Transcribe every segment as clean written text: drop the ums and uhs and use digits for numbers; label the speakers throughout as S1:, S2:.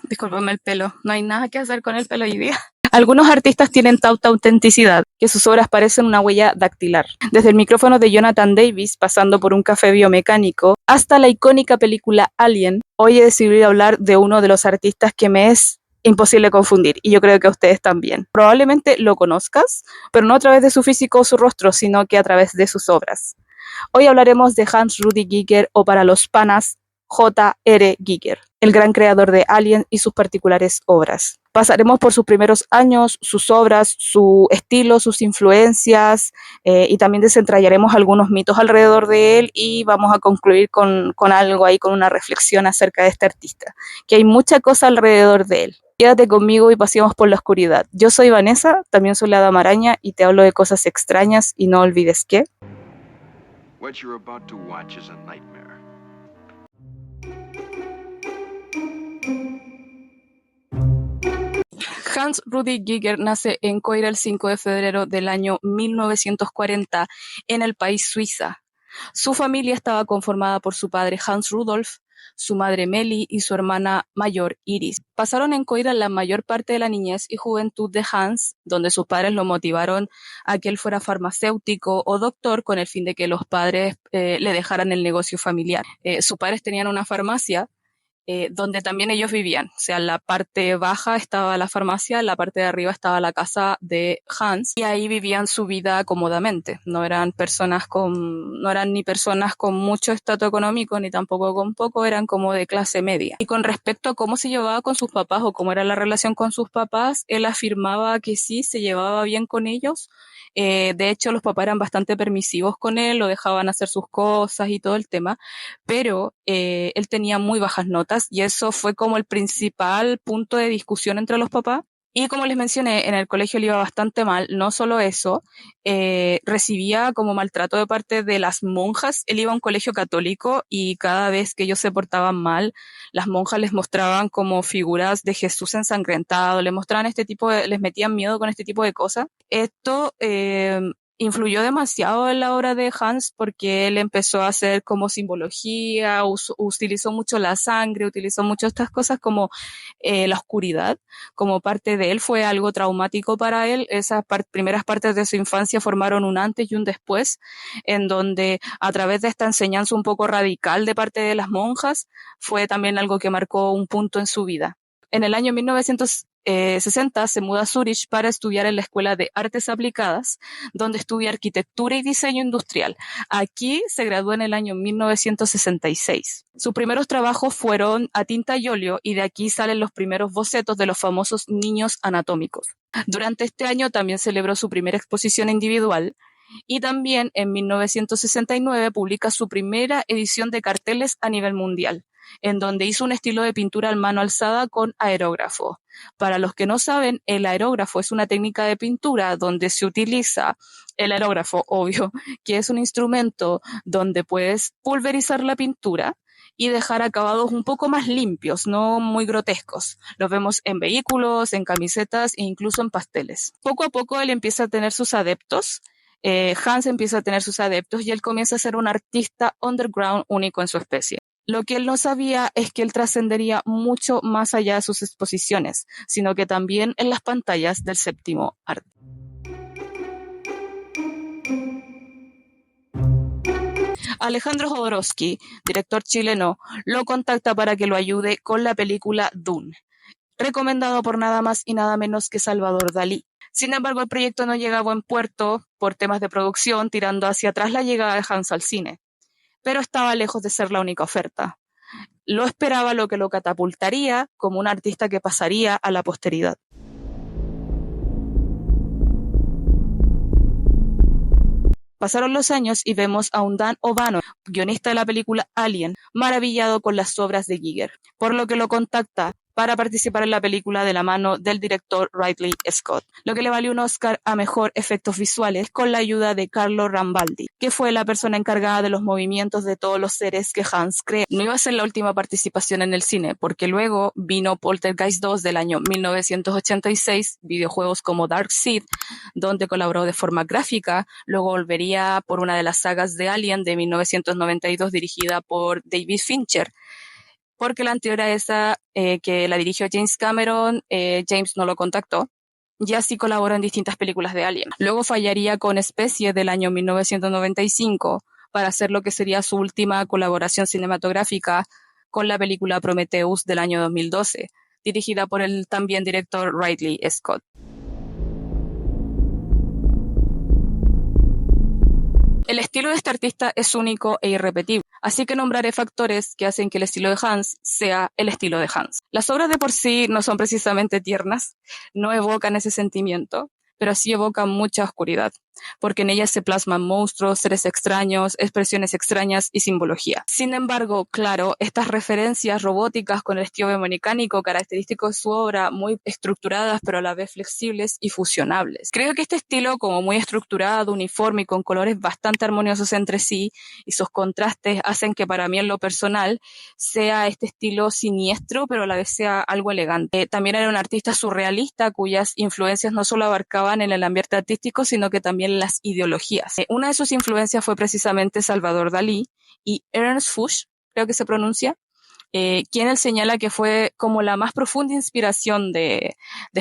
S1: Discúlpame el pelo, no hay nada que hacer con el pelo hoy día. Algunos artistas tienen tanta autenticidad que sus obras parecen una huella dactilar. Desde el micrófono de Jonathan Davis, pasando por un café biomecánico, hasta la icónica película Alien, hoy he decidido hablar de uno de los artistas que me es imposible confundir, y yo creo que a ustedes también. Probablemente lo conozcas, pero no a través de su físico o su rostro, sino que a través de sus obras. Hoy hablaremos de Hans Rudy Giger, o para los panas, J.R. Giger, el gran creador de Alien y sus particulares obras. Pasaremos por sus primeros años, sus obras, su estilo, sus influencias, y también desentrañaremos algunos mitos alrededor de él, y vamos a concluir con algo ahí, con una reflexión acerca de este artista, que hay mucha cosa alrededor de él. Quédate conmigo y paseamos por la oscuridad. Yo soy Vanessa, también soy la Dama Araña, y te hablo de cosas extrañas, y no olvides que...
S2: What you're about to watch is a nightmare.
S1: Hans Rudy Giger nace en Coira el 5 de febrero del año 1940 en el país Suiza. Su familia estaba conformada por su padre Hans Rudolf, su madre Melly y su hermana mayor Iris. Pasaron en Coira la mayor parte de la niñez y juventud de Hans, donde sus padres lo motivaron a que él fuera farmacéutico o doctor con el fin de que los padres le dejaran el negocio familiar. Sus padres tenían una farmacia donde también ellos vivían. O sea, en la parte baja estaba la farmacia, en la parte de arriba estaba la casa de Hans, y ahí vivían su vida cómodamente. No eran ni personas con mucho estatus económico, ni tampoco con poco, eran como de clase media. Y con respecto a cómo se llevaba con sus papás o cómo era la relación con sus papás, él afirmaba que sí, se llevaba bien con ellos. De hecho, los papás eran bastante permisivos con él, lo dejaban hacer sus cosas y todo el tema, pero él tenía muy bajas notas y eso fue como el principal punto de discusión entre los papás. Y como les mencioné, en el colegio le iba bastante mal. No solo eso, recibía como maltrato de parte de las monjas. Él iba a un colegio católico y cada vez que ellos se portaban mal, las monjas les mostraban como figuras de Jesús ensangrentado, les metían miedo con este tipo de cosas. Esto influyó demasiado en la obra de Hans porque él empezó a hacer como simbología, utilizó mucho la sangre, utilizó mucho estas cosas como la oscuridad como parte de él. Fue algo traumático para él. Esas primeras partes de su infancia formaron un antes y un después, en donde a través de esta enseñanza un poco radical de parte de las monjas, fue también algo que marcó un punto en su vida. En el año 1960 se muda a Zurich para estudiar en la Escuela de Artes Aplicadas, donde estudia arquitectura y diseño industrial. Aquí se graduó en el año 1966. Sus primeros trabajos fueron a tinta y óleo, y de aquí salen los primeros bocetos de los famosos niños anatómicos. Durante este año también celebró su primera exposición individual, y también en 1969 publica su primera edición de carteles a nivel mundial, en donde hizo un estilo de pintura a mano alzada con aerógrafo. Para los que no saben, el aerógrafo es una técnica de pintura donde se utiliza el aerógrafo, obvio, que es un instrumento donde puedes pulverizar la pintura y dejar acabados un poco más limpios, no muy grotescos. Los vemos en vehículos, en camisetas e incluso en pasteles. Poco a poco él empieza a tener sus adeptos. Hans empieza a tener sus adeptos y él comienza a ser un artista underground único en su especie. Lo que él no sabía es que él trascendería mucho más allá de sus exposiciones, sino que también en las pantallas del séptimo arte. Alejandro Jodorowsky, director chileno, lo contacta para que lo ayude con la película Dune, recomendado por nada más y nada menos que Salvador Dalí. Sin embargo, el proyecto no llega a buen puerto por temas de producción, tirando hacia atrás la llegada de Hans al cine, pero estaba lejos de ser la única oferta. Lo esperaba lo que lo catapultaría como un artista que pasaría a la posteridad. Pasaron los años y vemos a un Dan O'Bannon, guionista de la película Alien, maravillado con las obras de Giger, por lo que lo contacta para participar en la película de la mano del director Ridley Scott, lo que le valió un Oscar a mejor efectos visuales con la ayuda de Carlo Rambaldi, que fue la persona encargada de los movimientos de todos los seres que Hans crea. No iba a ser la última participación en el cine, porque luego vino Poltergeist 2 del año 1986, videojuegos como Darkseid, donde colaboró de forma gráfica. Luego volvería por una de las sagas de Alien de 1992 dirigida por David Fincher. porque la anterior a esa, que la dirigió James Cameron, James no lo contactó, y así colaboró en distintas películas de Alien. Luego fallaría con Especie del año 1995 para hacer lo que sería su última colaboración cinematográfica con la película Prometheus del año 2012, dirigida por el también director Ridley Scott. El estilo de este artista es único e irrepetible, así que nombraré factores que hacen que el estilo de Hans sea el estilo de Hans. Las obras de por sí no son precisamente tiernas, no evocan ese sentimiento, pero sí evocan mucha oscuridad, porque en ellas se plasman monstruos, seres extraños, expresiones extrañas y simbología. Sin embargo, claro, estas referencias robóticas con el estilo biomecánico característico de su obra, muy estructuradas pero a la vez flexibles y fusionables. Creo que este estilo, como muy estructurado, uniforme y con colores bastante armoniosos entre sí, y sus contrastes hacen que para mí en lo personal sea este estilo siniestro, pero a la vez sea algo elegante. También era un artista surrealista cuyas influencias no solo abarcaban en el ambiente artístico, sino que también las ideologías. Una de sus influencias fue precisamente Salvador Dalí y Ernst Fuchs, creo que se pronuncia, quien él señala que fue como la más profunda inspiración de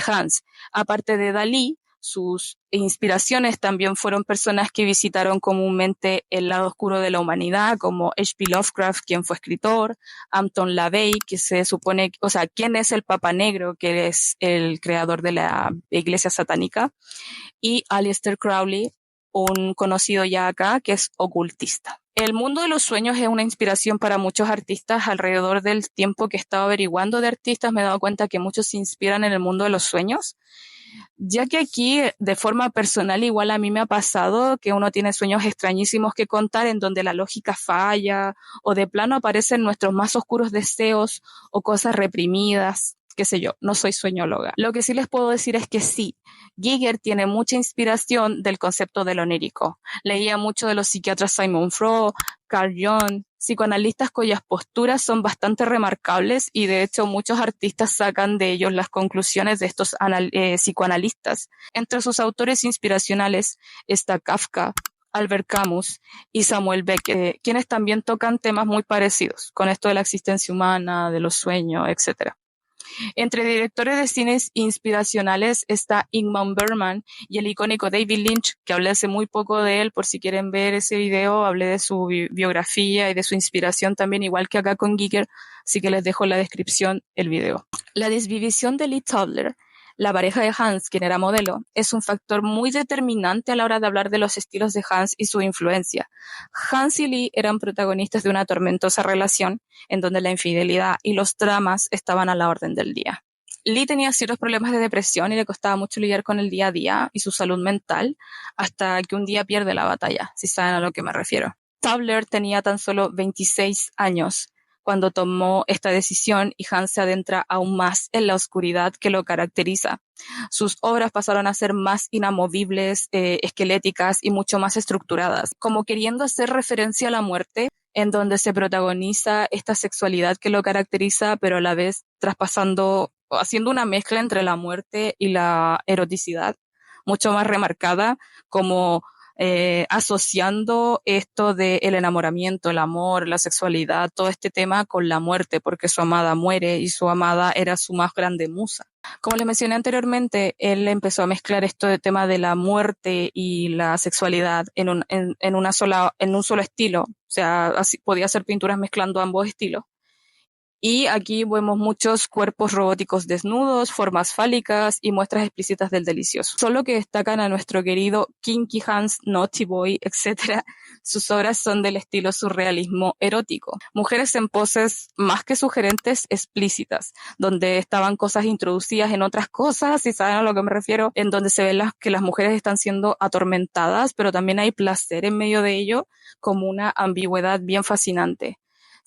S1: Hans. Aparte de Dalí, sus inspiraciones también fueron personas que visitaron comúnmente el lado oscuro de la humanidad, como H.P. Lovecraft, quien fue escritor, Anton LaVey, que se supone, o sea, quien es el Papa Negro, que es el creador de la Iglesia Satánica, y Aleister Crowley, un conocido ya acá, que es ocultista. El mundo de los sueños es una inspiración para muchos artistas. Alrededor del tiempo que he estado averiguando de artistas, me he dado cuenta que muchos se inspiran en el mundo de los sueños, ya que aquí, de forma personal, igual a mí me ha pasado que uno tiene sueños extrañísimos que contar en donde la lógica falla o de plano aparecen nuestros más oscuros deseos o cosas reprimidas, qué sé yo, no soy sueñóloga. Lo que sí les puedo decir es que sí, Giger tiene mucha inspiración del concepto del onírico. Leía mucho de los psiquiatras Sigmund Freud, Carl Jung, psicoanalistas cuyas posturas son bastante remarcables y de hecho muchos artistas sacan de ellos las conclusiones de estos psicoanalistas. Entre sus autores inspiracionales está Kafka, Albert Camus y Samuel Beckett, quienes también tocan temas muy parecidos con esto de la existencia humana, de los sueños, etcétera. Entre directores de cines inspiracionales está Ingmar Bergman y el icónico David Lynch, que hablé hace muy poco de él, por si quieren ver ese video, hablé de su biografía y de su inspiración también, igual que acá con Giger, así que les dejo en la descripción el video. La desvivisión de Lee Tobler, la pareja de Hans, quien era modelo, es un factor muy determinante a la hora de hablar de los estilos de Hans y su influencia. Hans y Lee eran protagonistas de una tormentosa relación en donde la infidelidad y los dramas estaban a la orden del día. Lee tenía ciertos problemas de depresión y le costaba mucho lidiar con el día a día y su salud mental, hasta que un día pierde la batalla, si saben a lo que me refiero. Tobler tenía tan solo 26 años cuando tomó esta decisión y Hans se adentra aún más en la oscuridad que lo caracteriza. Sus obras pasaron a ser más inamovibles, esqueléticas y mucho más estructuradas, como queriendo hacer referencia a la muerte, en donde se protagoniza esta sexualidad que lo caracteriza, pero a la vez traspasando, haciendo una mezcla entre la muerte y la eroticidad, mucho más remarcada, como asociando esto del enamoramiento, el amor, la sexualidad, todo este tema con la muerte, porque su amada muere y su amada era su más grande musa. Como les mencioné anteriormente, él empezó a mezclar esto de tema de la muerte y la sexualidad en un solo estilo, o sea, así, podía hacer pinturas mezclando ambos estilos. Y aquí vemos muchos cuerpos robóticos desnudos, formas fálicas y muestras explícitas del delicioso. Solo que destacan a nuestro querido Kinky Hans, Naughty Boy, etc. Sus obras son del estilo surrealismo erótico. Mujeres en poses más que sugerentes, explícitas, donde estaban cosas introducidas en otras cosas, si saben a lo que me refiero, en donde se ve que las mujeres están siendo atormentadas, pero también hay placer en medio de ello, como una ambigüedad bien fascinante.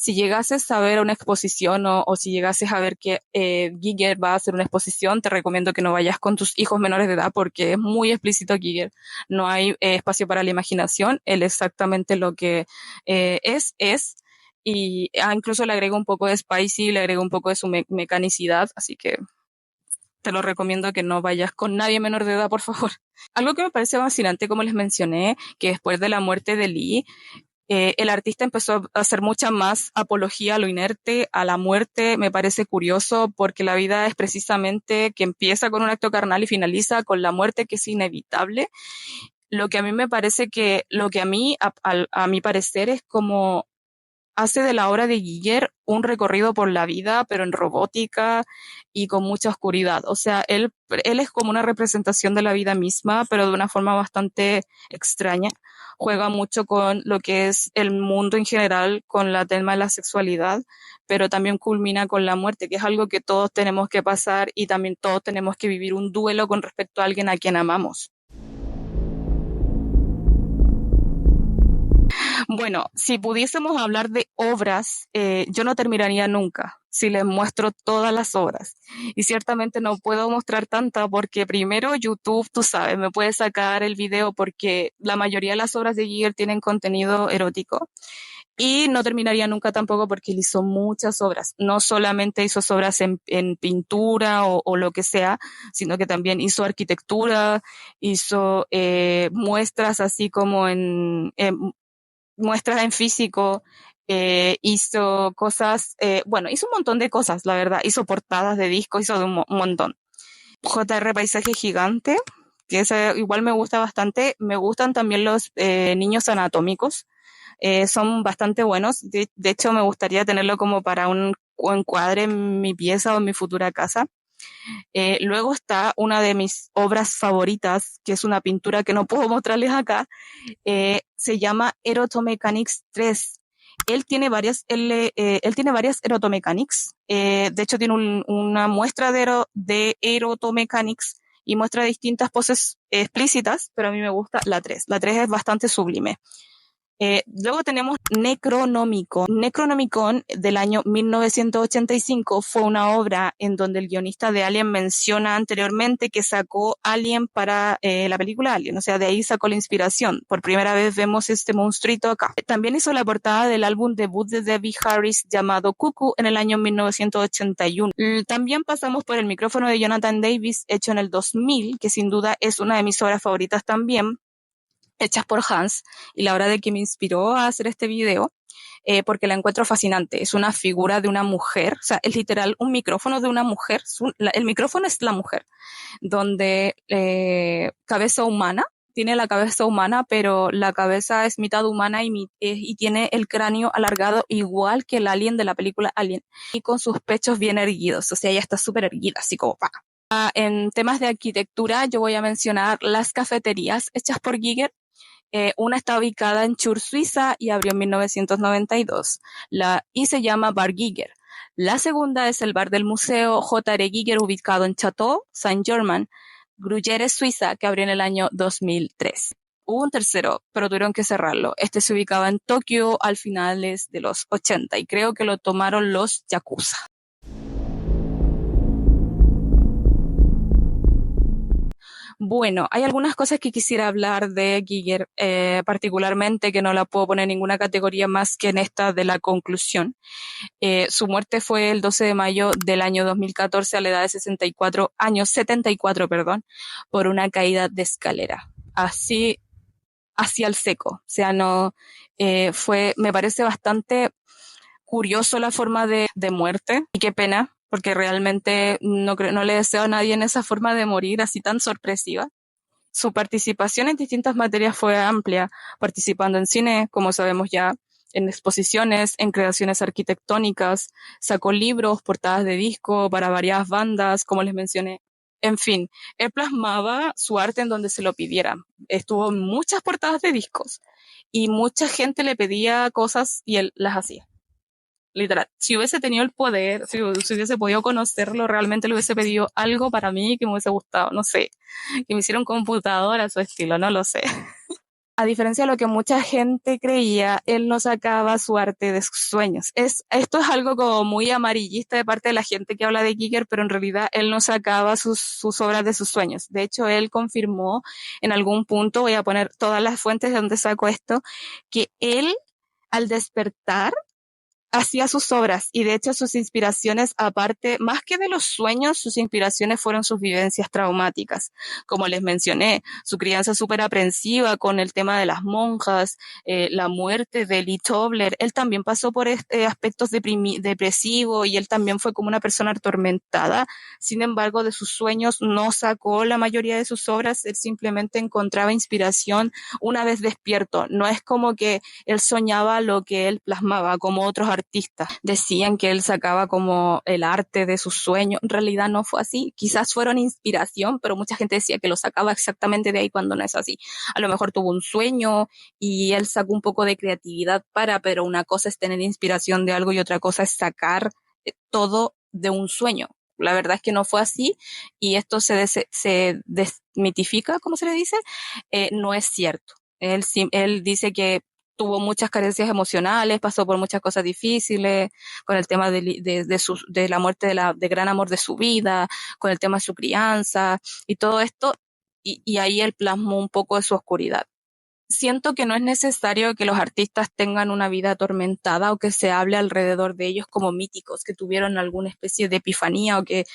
S1: Si llegases a ver una exposición o si llegases a ver que Giger va a hacer una exposición, te recomiendo que no vayas con tus hijos menores de edad porque es muy explícito Giger. No hay espacio para la imaginación. Él exactamente lo que es. Y incluso le agrego un poco de spicy, le agrego un poco de su mecanicidad, así que te lo recomiendo que no vayas con nadie menor de edad, por favor. Algo que me parece fascinante, como les mencioné, que después de la muerte de Lee, El artista empezó a hacer mucha más apología a lo inerte, a la muerte. Me parece curioso porque la vida es precisamente que empieza con un acto carnal y finaliza con la muerte, que es inevitable. Lo que a mí me parece que, lo que a mí, a mi parecer, es como hace de la obra de Giger un recorrido por la vida, pero en robótica y con mucha oscuridad. O sea, él es como una representación de la vida misma, pero de una forma bastante extraña. Juega mucho con lo que es el mundo en general, con la tema de la sexualidad, pero también culmina con la muerte, que es algo que todos tenemos que pasar y también todos tenemos que vivir un duelo con respecto a alguien a quien amamos. Bueno, si pudiésemos hablar de obras, yo no terminaría nunca si les muestro todas las obras. Y ciertamente no puedo mostrar tantas porque primero YouTube, tú sabes, me puede sacar el video porque la mayoría de las obras de Giger tienen contenido erótico. Y no terminaría nunca tampoco porque él hizo muchas obras. No solamente hizo obras en pintura o lo que sea, sino que también hizo arquitectura, hizo muestras así como en muestras en físico, hizo cosas, bueno, hizo un montón de cosas, la verdad, hizo portadas de discos, hizo de un montón. JR Paisaje Gigante, que ese igual me gusta bastante, me gustan también los niños anatómicos, son bastante buenos, de hecho me gustaría tenerlo como para un encuadre en mi pieza o en mi futura casa. Luego está una de mis obras favoritas, que es una pintura que no puedo mostrarles acá, se llama Erotomechanics 3. Él tiene varias Erotomechanics, de hecho tiene una muestra de Erotomechanics y muestra distintas poses explícitas, pero a mí me gusta la 3. La 3 es bastante sublime. Luego tenemos Necronomicon. Necronomicon del año 1985 fue una obra en donde el guionista de Alien menciona anteriormente que sacó Alien para la película Alien, o sea, de ahí sacó la inspiración. Por primera vez vemos este monstruito acá. También hizo la portada del álbum debut de Debbie Harris llamado Cuckoo en el año 1981. También pasamos por El micrófono de Jonathan Davis, hecho en el 2000, que sin duda es una de mis obras favoritas también, hechas por Hans, y la obra de que me inspiró a hacer este video, porque la encuentro fascinante. Es una figura de una mujer, o sea, es literal un micrófono de una mujer, el micrófono es la mujer, donde cabeza humana, tiene la cabeza humana, pero la cabeza es mitad humana y tiene el cráneo alargado igual que el alien de la película Alien, y con sus pechos bien erguidos, o sea, ella está súper erguida, así como pa. En temas de arquitectura, yo voy a mencionar las cafeterías hechas por Giger. Una está ubicada en Chur, Suiza, y abrió en 1992, y se llama Bar Giger. La segunda es el bar del Museo J.R. Giger, ubicado en Château Saint-Germain, Gruyère, Suiza, que abrió en el año 2003. Hubo un tercero, pero tuvieron que cerrarlo. Este se ubicaba en Tokio al finales de los 80 y creo que lo tomaron los Yakuza. Bueno, hay algunas cosas que quisiera hablar de Giger, particularmente que no la puedo poner en ninguna categoría más que en esta de la conclusión. Su muerte fue el 12 de mayo del año 2014 a la edad de 74 años, 74, perdón, por una caída de escalera. Así, hacia el seco. O sea, no, me parece bastante curioso la forma de muerte, y qué pena, porque realmente no le deseo a nadie en esa forma de morir así tan sorpresiva. Su participación en distintas materias fue amplia, participando en cine, como sabemos ya, en exposiciones, en creaciones arquitectónicas, sacó libros, portadas de disco para varias bandas, como les mencioné. En fin, él plasmaba su arte en donde se lo pidieran. Estuvo en muchas portadas de discos y mucha gente le pedía cosas y él las hacía. Literal, si hubiese tenido el poder, si hubiese podido conocerlo, realmente le hubiese pedido algo para mí que me hubiese gustado, no sé, que me hiciera un computador a su estilo, no lo sé. A diferencia de lo que mucha gente creía, él no sacaba su arte de sus sueños. Esto es algo como muy amarillista de parte de la gente que habla de Giger, pero en realidad él no sacaba sus obras de sus sueños. De hecho, él confirmó en algún punto, voy a poner todas las fuentes de donde sacó esto, que él, al despertar, hacía sus obras y de hecho sus inspiraciones, aparte, más que de los sueños, sus inspiraciones fueron sus vivencias traumáticas. Como les mencioné, su crianza súper aprensiva con el tema de las monjas, la muerte de Lee Tobler, él también pasó por aspectos depresivos y él también fue como una persona atormentada. Sin embargo, de sus sueños no sacó la mayoría de sus obras, él simplemente encontraba inspiración una vez despierto. No es como que él soñaba lo que él plasmaba, como otros artistas decían que él sacaba como el arte de sus sueños. En realidad no fue así. Quizás fueron inspiración, pero mucha gente decía que lo sacaba exactamente de ahí cuando no es así. A lo mejor tuvo un sueño y él sacó un poco de creatividad pero una cosa es tener inspiración de algo y otra cosa es sacar todo de un sueño. La verdad es que no fue así y esto se desmitifica, ¿cómo se le dice? No es cierto. Él dice que tuvo muchas carencias emocionales, pasó por muchas cosas difíciles, con el tema de la muerte de gran amor de su vida, con el tema de su crianza y todo esto, y ahí él plasmó un poco de su oscuridad. Siento que no es necesario que los artistas tengan una vida atormentada o que se hable alrededor de ellos como míticos, que tuvieron alguna especie de epifanía o que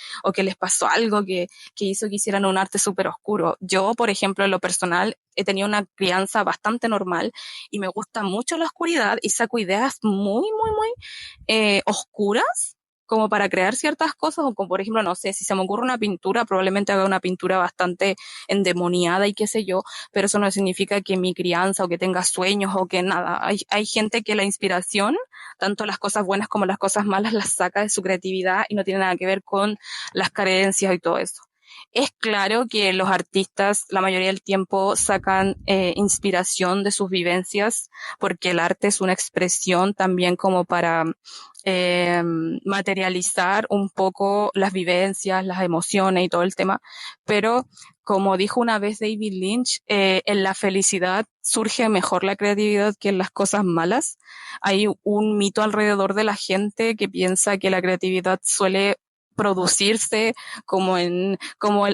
S1: les pasó algo que hizo que hicieran un arte súper oscuro. Yo, por ejemplo, en lo personal, he tenido una crianza bastante normal y me gusta mucho la oscuridad y saco ideas muy oscuras como para crear ciertas cosas, o como por ejemplo, no sé, si se me ocurre una pintura, probablemente haga una pintura bastante endemoniada y qué sé yo, pero eso no significa que mi crianza o que tenga sueños o que nada. Hay gente que la inspiración, tanto las cosas buenas como las cosas malas, las saca de su creatividad y no tiene nada que ver con las carencias y todo eso. Es claro que los artistas la mayoría del tiempo sacan inspiración de sus vivencias porque el arte es una expresión también como para materializar un poco las vivencias, las emociones y todo el tema, pero como dijo una vez David Lynch, en la felicidad surge mejor la creatividad que en las cosas malas. Hay un mito alrededor de la gente que piensa que la creatividad suele producirse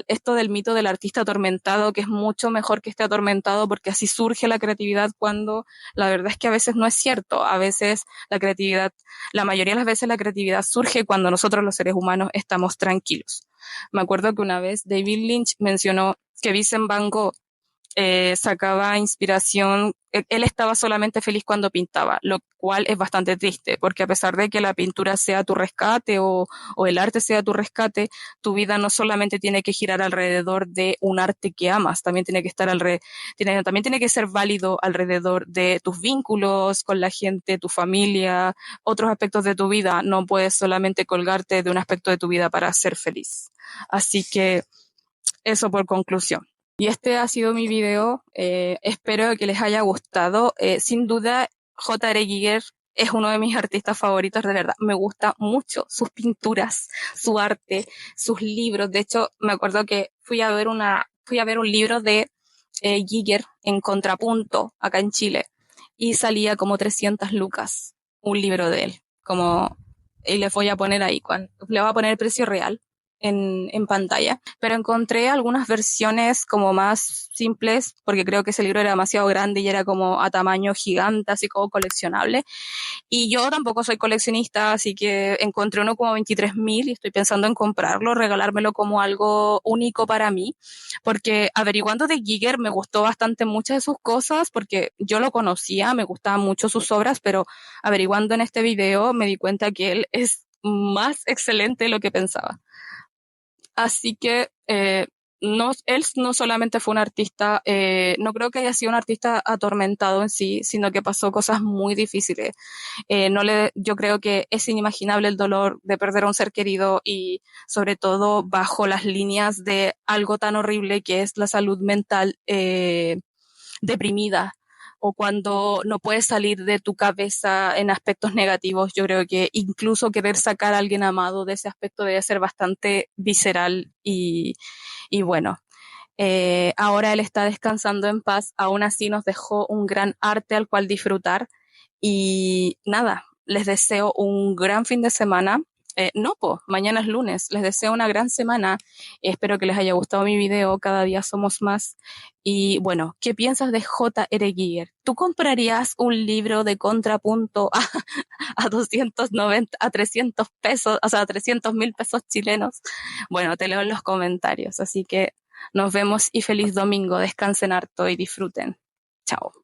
S1: esto del mito del artista atormentado, que es mucho mejor que esté atormentado porque así surge la creatividad, cuando la verdad es que a veces no es cierto. A veces la mayoría de las veces la creatividad surge cuando nosotros los seres humanos estamos tranquilos. Me acuerdo que una vez David Lynch mencionó que Vincent Van Gogh sacaba inspiración, él estaba solamente feliz cuando pintaba, lo cual es bastante triste, porque a pesar de que la pintura sea tu rescate o el arte sea tu rescate, tu vida no solamente tiene que girar alrededor de un arte que amas, también tiene que también tiene que ser válido alrededor de tus vínculos con la gente, tu familia, otros aspectos de tu vida. No puedes solamente colgarte de un aspecto de tu vida para ser feliz. Así que eso por conclusión. Y este ha sido mi video, espero que les haya gustado. Sin duda, J.R. Giger es uno de mis artistas favoritos, de verdad. Me gusta mucho sus pinturas, su arte, sus libros. De hecho, me acuerdo que fui a ver un libro de Giger en Contrapunto, acá en Chile, y salía como 300 lucas, un libro de él. Y les voy a poner ahí, le voy a poner el precio real en pantalla, pero encontré algunas versiones como más simples, porque creo que ese libro era demasiado grande y era como a tamaño gigante, así como coleccionable, y yo tampoco soy coleccionista, así que encontré uno como 23.000 y estoy pensando en comprarlo, regalármelo como algo único para mí, porque averiguando de Giger me gustó bastante muchas de sus cosas, porque yo lo conocía, me gustaban mucho sus obras, pero averiguando en este video me di cuenta que él es más excelente de lo que pensaba. Así que él no solamente fue un artista, no creo que haya sido un artista atormentado en sí, sino que pasó cosas muy difíciles. Yo creo que es inimaginable el dolor de perder a un ser querido y sobre todo bajo las líneas de algo tan horrible que es la salud mental deprimida, o cuando no puedes salir de tu cabeza en aspectos negativos. Yo creo que incluso querer sacar a alguien amado de ese aspecto debe ser bastante visceral y bueno. Ahora él está descansando en paz, aún así nos dejó un gran arte al cual disfrutar y nada, les deseo un gran fin de semana. No, po, mañana es lunes. Les deseo una gran semana. Espero que les haya gustado mi video. Cada día somos más. Y bueno, ¿qué piensas de J.R. Giger? ¿Tú comprarías un libro de contrapunto a 290, a 300 pesos, o sea, a 300.000 pesos chilenos? Bueno, te leo en los comentarios. Así que nos vemos y feliz domingo. Descansen harto y disfruten. Chao.